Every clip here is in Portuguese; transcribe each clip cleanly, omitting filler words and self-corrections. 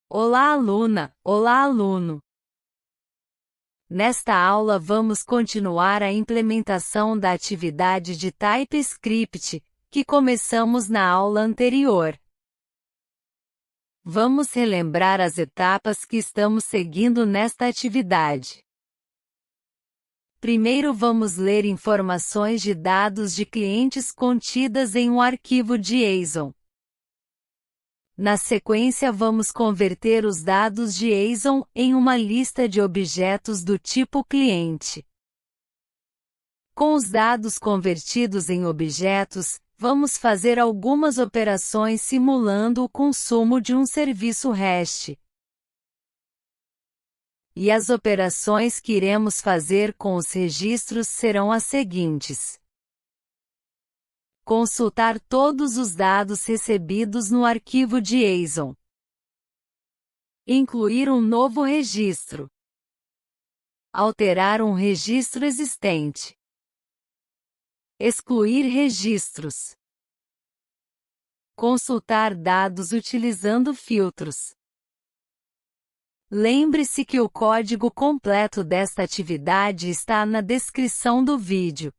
Olá, aluna! Olá, aluno! Nesta aula vamos continuar a implementação da atividade de TypeScript, que começamos na aula anterior. Vamos relembrar as etapas que estamos seguindo nesta atividade. Primeiro vamos ler informações de dados de clientes contidas em um arquivo JSON. Na sequência vamos converter os dados JSON em uma lista de objetos do tipo cliente. Com os dados convertidos em objetos, vamos fazer algumas operações simulando o consumo de um serviço REST. E as operações que iremos fazer com os registros serão as seguintes: consultar todos os dados recebidos no arquivo JSON. Incluir um novo registro. Alterar um registro existente. Excluir registros. Consultar dados utilizando filtros. Lembre-se que o código completo desta atividade está na descrição do vídeo.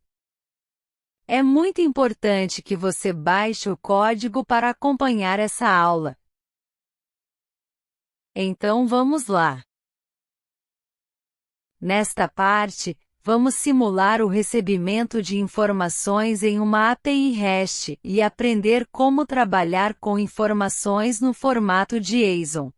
É muito importante que você baixe o código para acompanhar essa aula. Então vamos lá. Nesta parte, vamos simular o recebimento de informações em uma API REST e aprender como trabalhar com informações no formato JSON.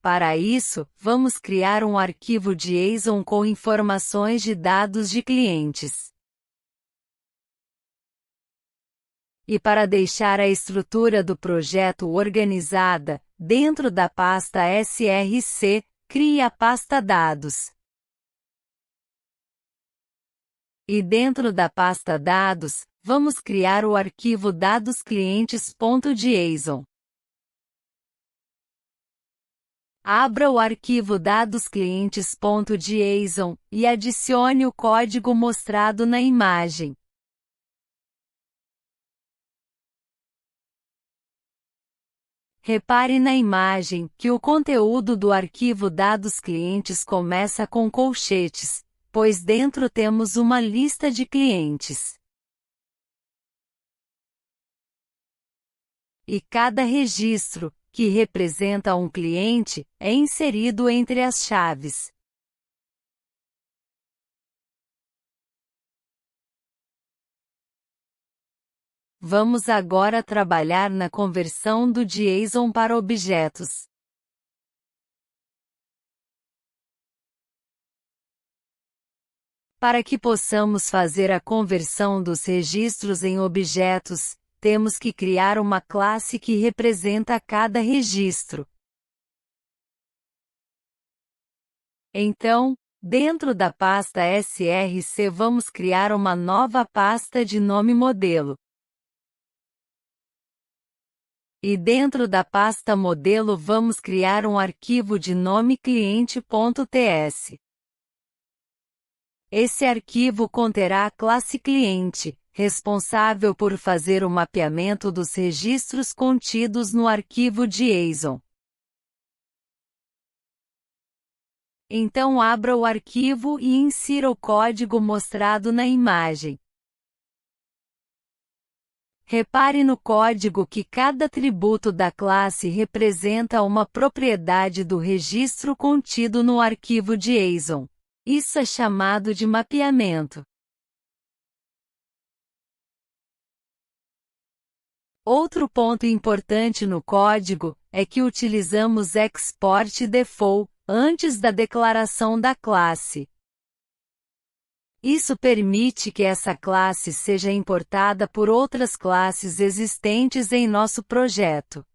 Para isso, vamos criar um arquivo JSON com informações de dados de clientes. E para deixar a estrutura do projeto organizada, dentro da pasta src, crie a pasta dados. E dentro da pasta dados, vamos criar o arquivo dadosclientes.json. Abra o arquivo dadosclientes.json e adicione o código mostrado na imagem. Repare na imagem que o conteúdo do arquivo dadosclientes começa com colchetes, pois dentro temos uma lista de clientes. E cada registro, que representa um cliente, é inserido entre as chaves. Vamos agora trabalhar na conversão do JSON para objetos. Para que possamos fazer a conversão dos registros em objetos, temos que criar uma classe que representa cada registro. Então, dentro da pasta src vamos criar uma nova pasta de nome modelo. E dentro da pasta modelo vamos criar um arquivo de nome cliente.ts. Esse arquivo conterá a classe cliente, responsável por fazer o mapeamento dos registros contidos no arquivo JSON. Então abra o arquivo e insira o código mostrado na imagem. Repare no código que cada atributo da classe representa uma propriedade do registro contido no arquivo JSON. Isso é chamado de mapeamento. Outro ponto importante no código é que utilizamos export default antes da declaração da classe. Isso permite que essa classe seja importada por outras classes existentes em nosso projeto.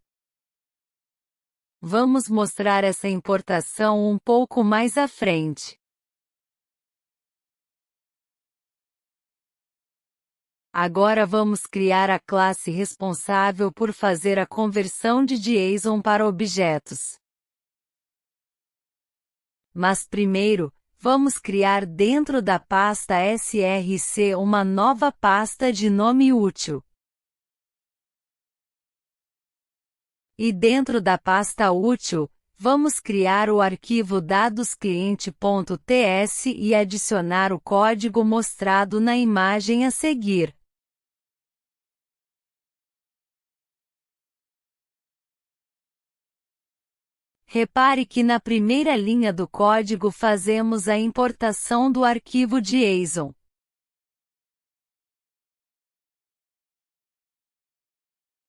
Vamos mostrar essa importação um pouco mais à frente. Agora vamos criar a classe responsável por fazer a conversão de JSON para objetos. Mas primeiro, vamos criar dentro da pasta src uma nova pasta de nome útil. E dentro da pasta útil, vamos criar o arquivo dadoscliente.ts e adicionar o código mostrado na imagem a seguir. Repare que na primeira linha do código fazemos a importação do arquivo JSON.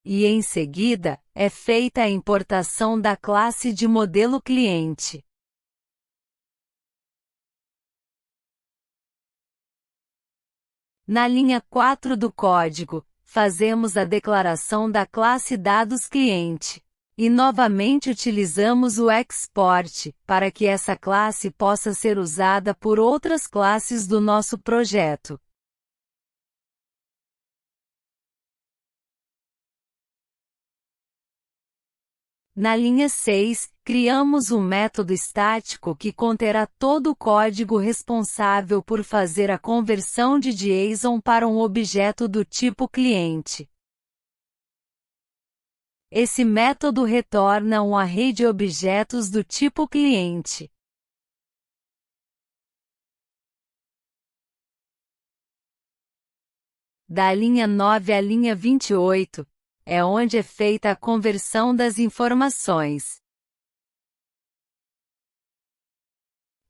E em seguida, é feita a importação da classe de modelo cliente. Na linha 4 do código, fazemos a declaração da classe DadosCliente. E novamente utilizamos o export, para que essa classe possa ser usada por outras classes do nosso projeto. Na linha 6, criamos um método estático que conterá todo o código responsável por fazer a conversão de JSON para um objeto do tipo cliente. Esse método retorna um array de objetos do tipo cliente. Da linha 9 à linha 28, é onde é feita a conversão das informações.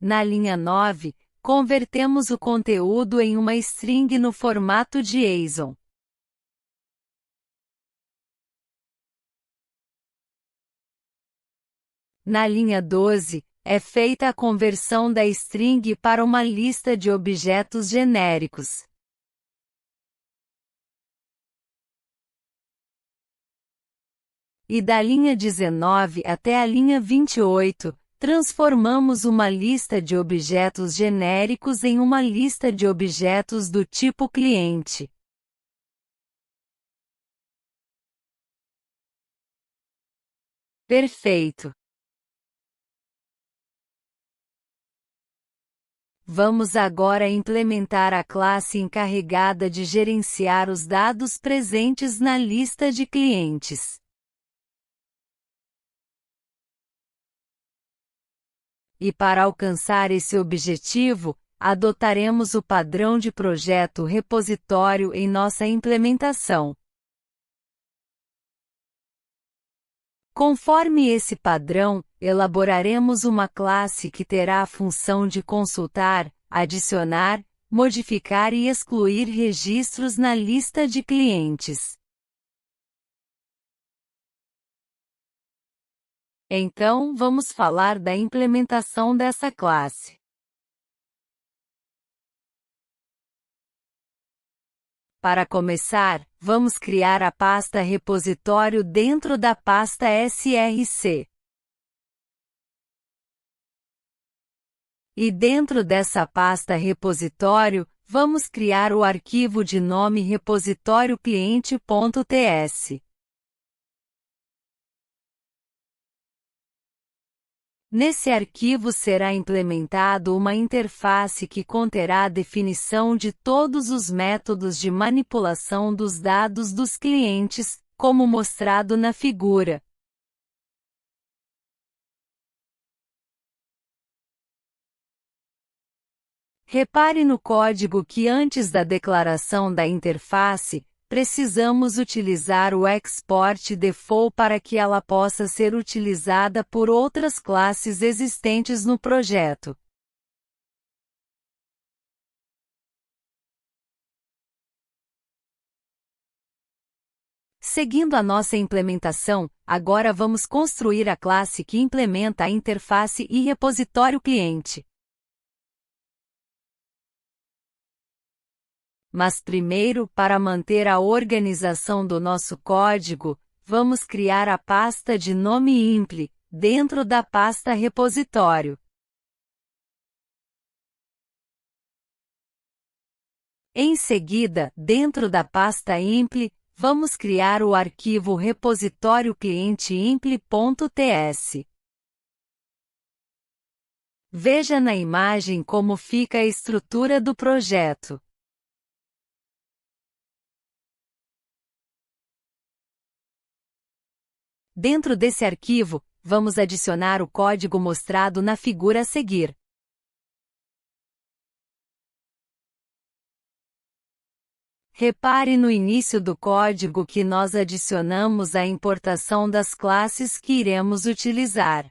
Na linha 9, convertemos o conteúdo em uma string no formato JSON. Na linha 12, é feita a conversão da string para uma lista de objetos genéricos. E da linha 19 até a linha 28, transformamos uma lista de objetos genéricos em uma lista de objetos do tipo cliente. Perfeito! Vamos agora implementar a classe encarregada de gerenciar os dados presentes na lista de clientes. E para alcançar esse objetivo, adotaremos o padrão de projeto repositório em nossa implementação. Conforme esse padrão, elaboraremos uma classe que terá a função de consultar, adicionar, modificar e excluir registros na lista de clientes. Então, vamos falar da implementação dessa classe. Para começar, vamos criar a pasta repositório dentro da pasta src. E dentro dessa pasta repositório, vamos criar o arquivo de nome repositório cliente.ts. Nesse arquivo será implementado uma interface que conterá a definição de todos os métodos de manipulação dos dados dos clientes, como mostrado na figura. Repare no código que antes da declaração da interface, precisamos utilizar o export default para que ela possa ser utilizada por outras classes existentes no projeto. Seguindo a nossa implementação, agora vamos construir a classe que implementa a interface e repositório cliente. Mas primeiro, para manter a organização do nosso código, vamos criar a pasta de nome impl, dentro da pasta repositório. Em seguida, dentro da pasta impl, vamos criar o arquivo repositório cliente impl.ts. Veja na imagem como fica a estrutura do projeto. Dentro desse arquivo, vamos adicionar o código mostrado na figura a seguir. Repare no início do código que nós adicionamos a importação das classes que iremos utilizar.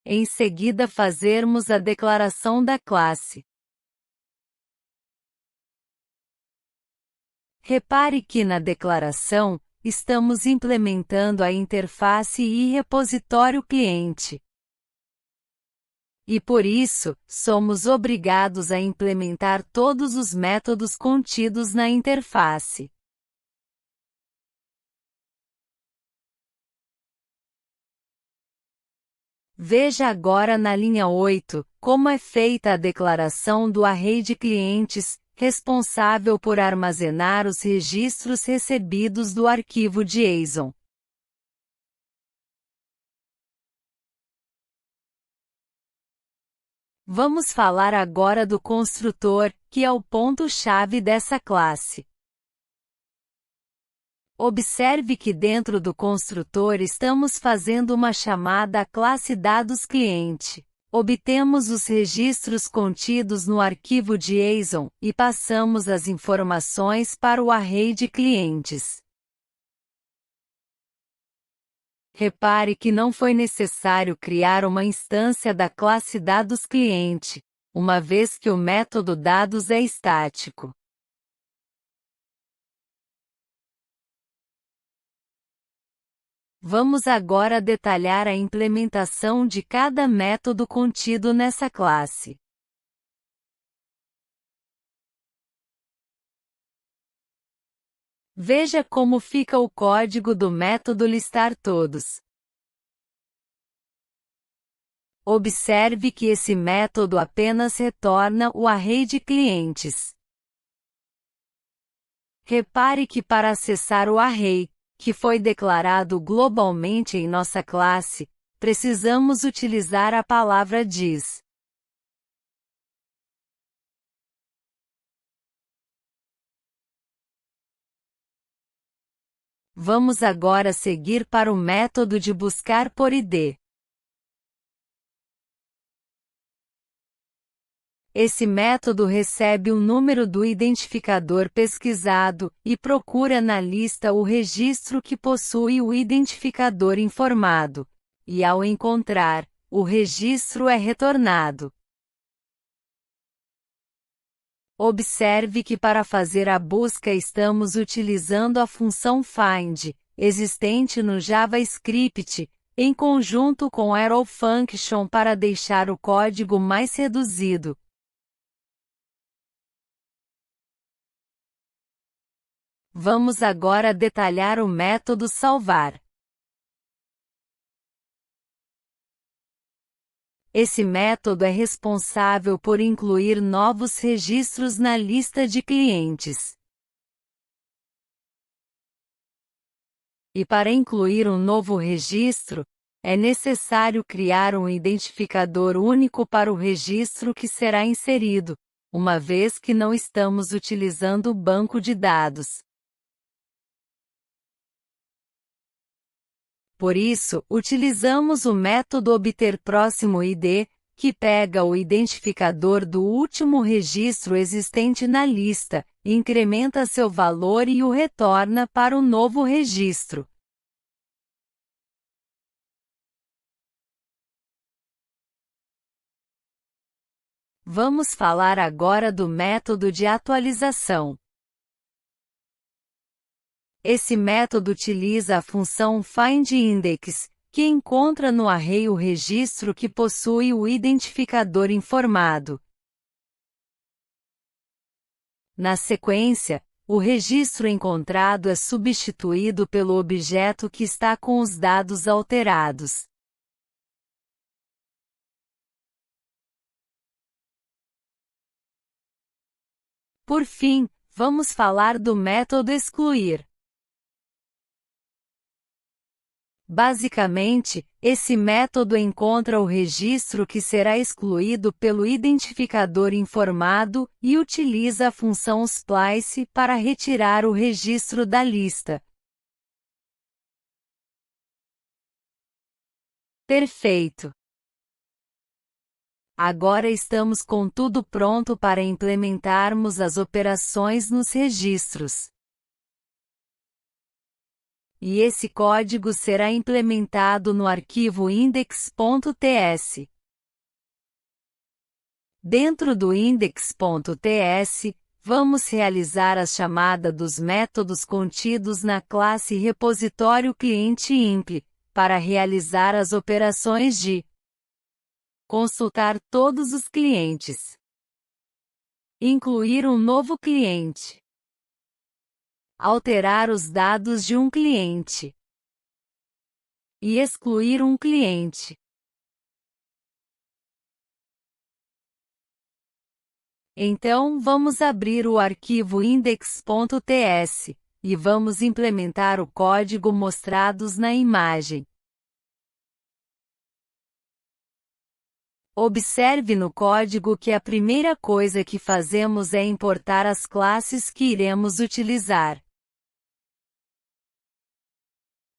Em seguida fazermos a declaração da classe. Repare que na declaração, estamos implementando a interface e repositório cliente. E por isso, somos obrigados a implementar todos os métodos contidos na interface. Veja agora na linha 8, como é feita a declaração do array de clientes, responsável por armazenar os registros recebidos do arquivo JSON. Vamos falar agora do construtor, que é o ponto-chave dessa classe. Observe que dentro do construtor estamos fazendo uma chamada à classe dados-cliente. Obtemos os registros contidos no arquivo JSON e passamos as informações para o array de clientes. Repare que não foi necessário criar uma instância da classe dados-cliente, uma vez que o método dados é estático. Vamos agora detalhar a implementação de cada método contido nessa classe. Veja como fica o código do método listarTodos. Observe que esse método apenas retorna o array de clientes. Repare que para acessar o array, que foi declarado globalmente em nossa classe, precisamos utilizar a palavra diz. Vamos agora seguir para o método de buscar por ID. Esse método recebe o número do identificador pesquisado e procura na lista o registro que possui o identificador informado. E ao encontrar, o registro é retornado. Observe que para fazer a busca estamos utilizando a função find, existente no JavaScript, em conjunto com arrow function para deixar o código mais reduzido. Vamos agora detalhar o método salvar. Esse método é responsável por incluir novos registros na lista de clientes. E para incluir um novo registro, é necessário criar um identificador único para o registro que será inserido, uma vez que não estamos utilizando o banco de dados. Por isso, utilizamos o método obterPróximo-ID, que pega o identificador do último registro existente na lista, incrementa seu valor e o retorna para o novo registro. Vamos falar agora do método de atualização. Esse método utiliza a função findIndex, que encontra no array o registro que possui o identificador informado. Na sequência, o registro encontrado é substituído pelo objeto que está com os dados alterados. Por fim, vamos falar do método excluir. Basicamente, esse método encontra o registro que será excluído pelo identificador informado e utiliza a função splice para retirar o registro da lista. Perfeito! Agora estamos com tudo pronto para implementarmos as operações nos registros. E esse código será implementado no arquivo index.ts. Dentro do index.ts, vamos realizar a chamada dos métodos contidos na classe repositório cliente imp, para realizar as operações de consultar todos os clientes, incluir um novo cliente, alterar os dados de um cliente e excluir um cliente. Então vamos abrir o arquivo index.ts e vamos implementar o código mostrados na imagem. Observe no código que a primeira coisa que fazemos é importar as classes que iremos utilizar.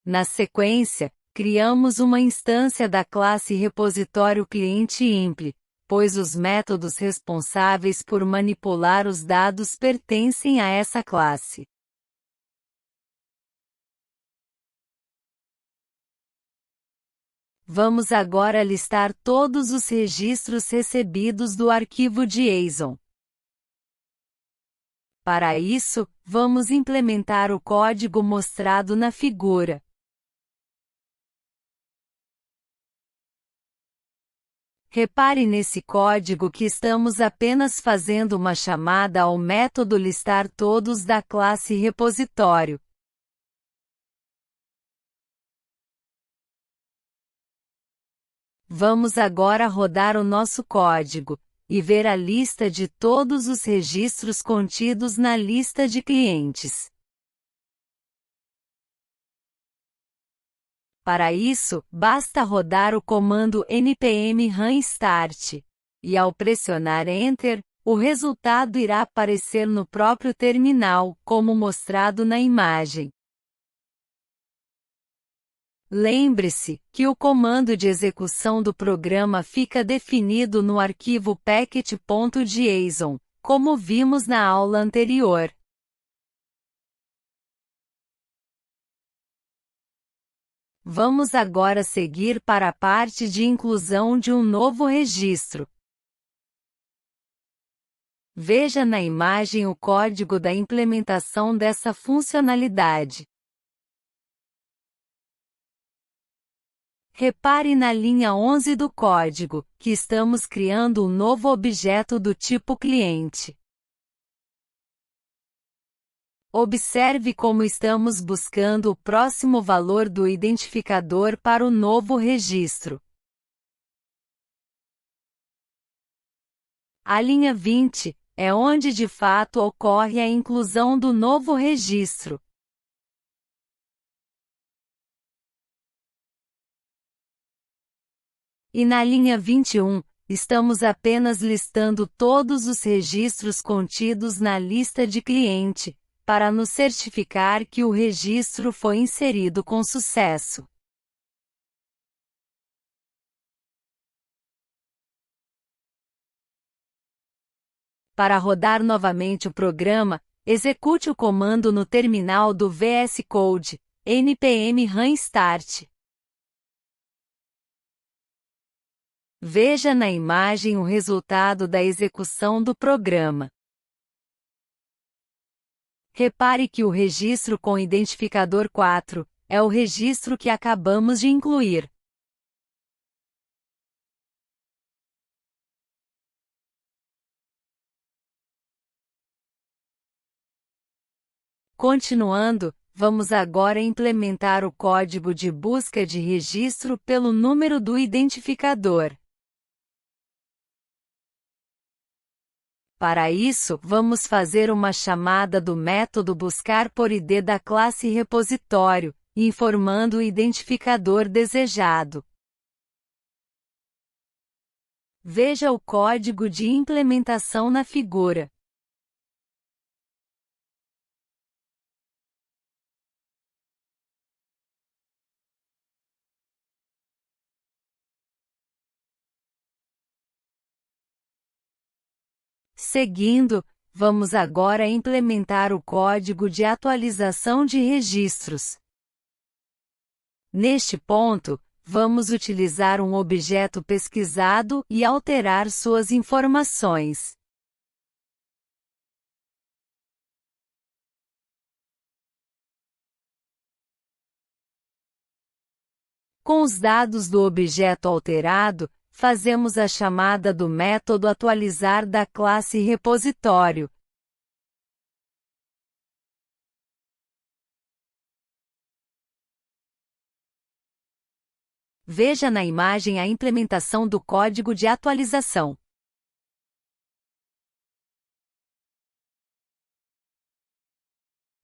Na sequência, criamos uma instância da classe repositório cliente imp, pois os métodos responsáveis por manipular os dados pertencem a essa classe. Vamos agora listar todos os registros recebidos do arquivo JSON. Para isso, vamos implementar o código mostrado na figura. Repare nesse código que estamos apenas fazendo uma chamada ao método listar todos da classe repositório. Vamos agora rodar o nosso código e ver a lista de todos os registros contidos na lista de clientes. Para isso, basta rodar o comando npm run start. E ao pressionar Enter, o resultado irá aparecer no próprio terminal, como mostrado na imagem. Lembre-se que o comando de execução do programa fica definido no arquivo packet.json, como vimos na aula anterior. Vamos agora seguir para a parte de inclusão de um novo registro. Veja na imagem o código da implementação dessa funcionalidade. Repare na linha 11 do código, que estamos criando um novo objeto do tipo cliente. Observe como estamos buscando o próximo valor do identificador para o novo registro. A linha 20 é onde de fato ocorre a inclusão do novo registro. E na linha 21, estamos apenas listando todos os registros contidos na lista de cliente, para nos certificar que o registro foi inserido com sucesso. Para rodar novamente o programa, execute o comando no terminal do VS Code, npm run start. Veja na imagem o resultado da execução do programa. Repare que o registro com identificador 4 é o registro que acabamos de incluir. Continuando, vamos agora implementar o código de busca de registro pelo número do identificador. Para isso, vamos fazer uma chamada do método buscar por ID da classe repositório, informando o identificador desejado. Veja o código de implementação na figura. Seguindo, vamos agora implementar o código de atualização de registros. Neste ponto, vamos utilizar um objeto pesquisado e alterar suas informações. Com os dados do objeto alterado, fazemos a chamada do método atualizar da classe repositório. Veja na imagem a implementação do código de atualização.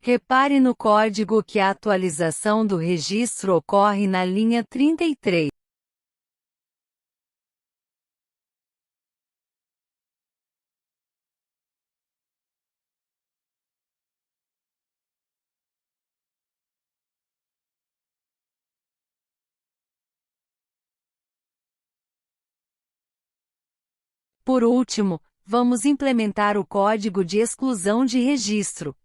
Repare no código que a atualização do registro ocorre na linha 33. Por último, vamos implementar o código de exclusão de registro.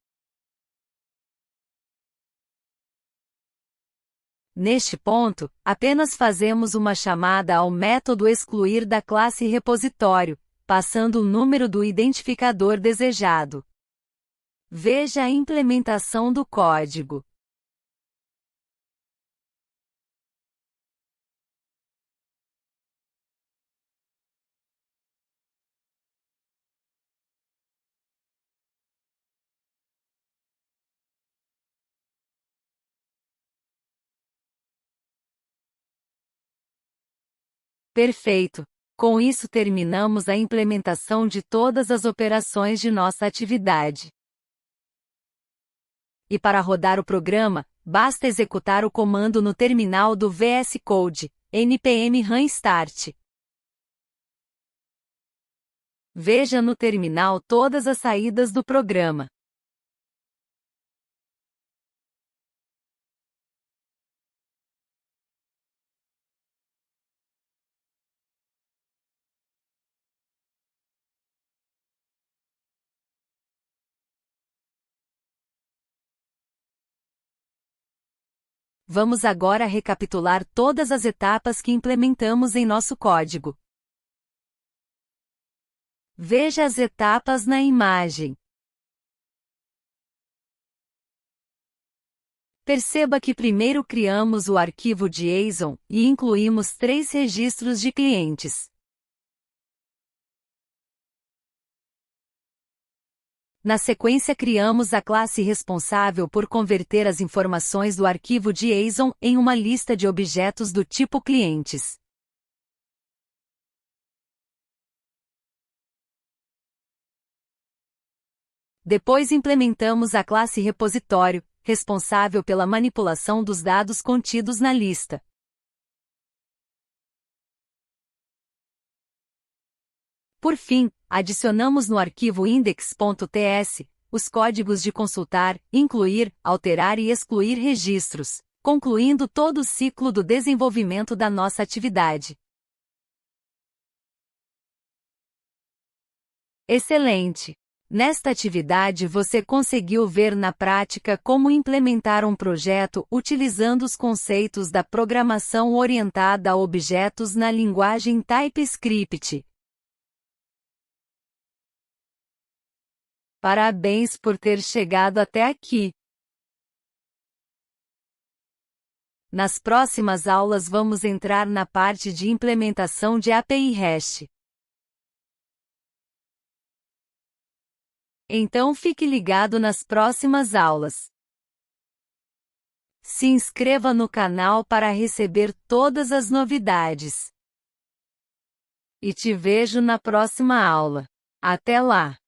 Neste ponto, apenas fazemos uma chamada ao método excluir da classe repositório, passando o número do identificador desejado. Veja a implementação do código. Perfeito! Com isso terminamos a implementação de todas as operações de nossa atividade. E para rodar o programa, basta executar o comando no terminal do VS Code, npm run start. Veja no terminal todas as saídas do programa. Vamos agora recapitular todas as etapas que implementamos em nosso código. Veja as etapas na imagem. Perceba que primeiro criamos o arquivo JSON e incluímos 3 registros de clientes. Na sequência criamos a classe responsável por converter as informações do arquivo JSON em uma lista de objetos do tipo clientes. Depois implementamos a classe repositório, responsável pela manipulação dos dados contidos na lista. Por fim, adicionamos no arquivo index.ts os códigos de consultar, incluir, alterar e excluir registros, concluindo todo o ciclo do desenvolvimento da nossa atividade. Excelente! Nesta atividade você conseguiu ver na prática como implementar um projeto utilizando os conceitos da programação orientada a objetos na linguagem TypeScript. Parabéns por ter chegado até aqui! Nas próximas aulas vamos entrar na parte de implementação de API REST. Então fique ligado nas próximas aulas. Se inscreva no canal para receber todas as novidades. E te vejo na próxima aula. Até lá!